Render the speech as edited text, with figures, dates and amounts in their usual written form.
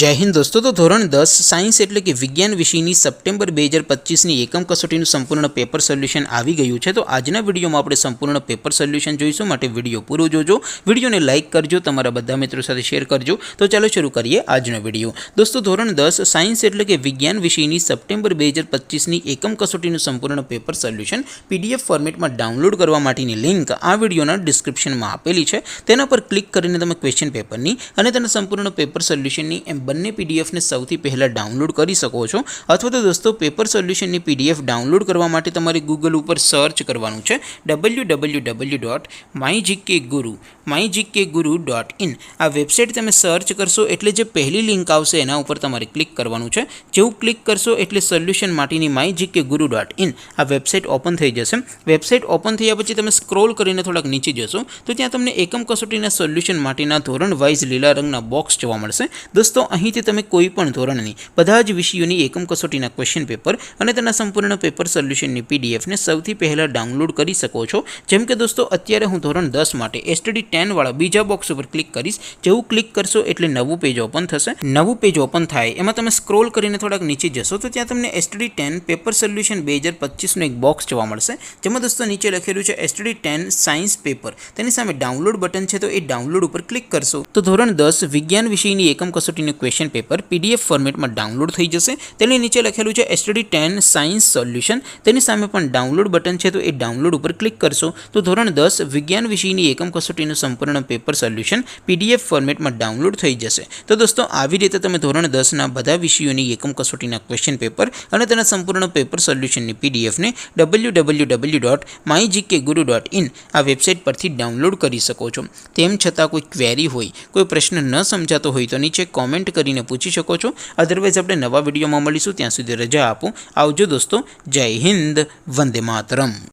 જય હિન્દ દોસ્તો। તો ધોરણ 10 સાયન્સ એટલે કે વિજ્ઞાન વિષયની સપ્ટેમ્બર 2025ની એકમ કસોટીનું સંપૂર્ણ પેપર સોલ્યુશન આવી ગયું છે। તો આજના વિડીયોમાં આપણે સંપૂર્ણ પેપર સોલ્યુશન જોઈશું, માટે વિડીયો પૂરો જોજો। વિડીયોને લાઇક કરજો, તમારા બધા મિત્રો સાથે શેર કરજો। તો ચાલો શરૂ કરીએ આજનો વિડીયો। દોસ્તો ધોરણ 10 સાયન્સ એટલે કે વિજ્ઞાન વિષયની સપ્ટેમ્બર 2025ની એકમ કસોટીનું સંપૂર્ણ પેપર સોલ્યુશન પીડીએફ ફોર્મેટમાં ડાઉનલોડ કરવા માટેની લિંક આ વિડીયોના ડિસ્ક્રિપ્શનમાં આપેલી છે। તેના પર ક્લિક કરીને તમે ક્વેશ્ચન પેપરની અને તેના સંપૂર્ણ પેપર સોલ્યુશનની બંને પીડીએફને સૌથી પહેલાં ડાઉનલોડ કરી શકો છો। અથવા તો દોસ્તો પેપર સોલ્યુશનની પીડીએફ ડાઉનલોડ કરવા માટે તમારે ગૂગલ ઉપર સર્ચ કરવાનું છે www.mygkguru.in। આ વેબસાઇટ તમે સર્ચ કરશો એટલે જે પહેલી લિંક આવશે એના ઉપર તમારે ક્લિક કરવાનું છે। જેવું ક્લિક કરશો એટલે સોલ્યુશન માટેની mygkguru.in આ વેબસાઇટ ઓપન થઈ જશે। વેબસાઇટ ઓપન થયા પછી તમે સ્ક્રોલ કરીને થોડાક નીચે જશો તો ત્યાં તમને એકમ કસોટીના સોલ્યુશન માટેના ધોરણ વાઇઝ લીલા રંગના બોક્સ જોવા મળશે। દોસ્તો અહીંથી તમે કોઈ પણ ધોરણની બધા જ વિષયોની એકમ કસોટીના ક્વેશ્ચન પેપર અને તેના સંપૂર્ણ પેપર સોલ્યુશનની પીડીએફને સૌથી પહેલાં ડાઉનલોડ કરી શકો છો। જેમ કે દોસ્તો અત્યારે હું ધોરણ 10 માટે એસટીડી 10 વાળા બીજા બોક્સ ઉપર ક્લિક કરીશ। જેવું ક્લિક કરશો એટલે નવું પેજ ઓપન થશે। નવું પેજ ઓપન થાય એમાં તમે સ્ક્રોલ કરીને થોડાક નીચે જશો તો ત્યાં તમને એસટીડી 10 પેપર સોલ્યુશન 2025નું એક બોક્સ જોવા મળશે, જેમાં દોસ્તો નીચે લખેલું છે એસટીડી 10 સાયન્સ પેપર। તેની સામે ડાઉનલોડ બટન છે, તો એ ડાઉનલોડ ઉપર ક્લિક કરશો તો ધોરણ 10 વિજ્ઞાન વિષયની એકમ કસોટીનું ક્વેશ્ચન પેપર પીડીએફ ફોર્મેટમાં ડાઉનલોડ થઈ જશે। તેની નીચે લખેલું છે એસટીડી 10 સાયન્સ સોલ્યુશન, તેની સામે પણ ડાઉનલોડ બટન છે, તો એ ડાઉનલોડ ઉપર ક્લિક કરશો તો ધોરણ 10 વિજ્ઞાન વિષયની એકમ કસોટીનું સંપૂર્ણ પેપર સોલ્યુશન પીડીએફ ફોર્મેટમાં ડાઉનલોડ થઈ જશે। તો દોસ્તો આવી રીતે તમે ધોરણ 10ના બધા વિષયોની એકમ કસોટીના ક્વેશ્ચન પેપર અને તેના સંપૂર્ણ પેપર સોલ્યુશનની પીડીએફને www.mygkguru.in આ વેબસાઇટ પરથી ડાઉનલોડ કરી શકો છો। તેમ છતાં કોઈ ક્વેરી હોય, કોઈ પ્રશ્ન ન સમજાતો હોય તો નીચે કોમેન્ટ કરીને પૂછી શકો છો। અધરવાઇઝ આપણે નવા વિડીયોમાં મળીશું, ત્યાં સુધી રજા આપો। આવજો દોસ્તો, જય હિન્દ, વંદે માતરમ।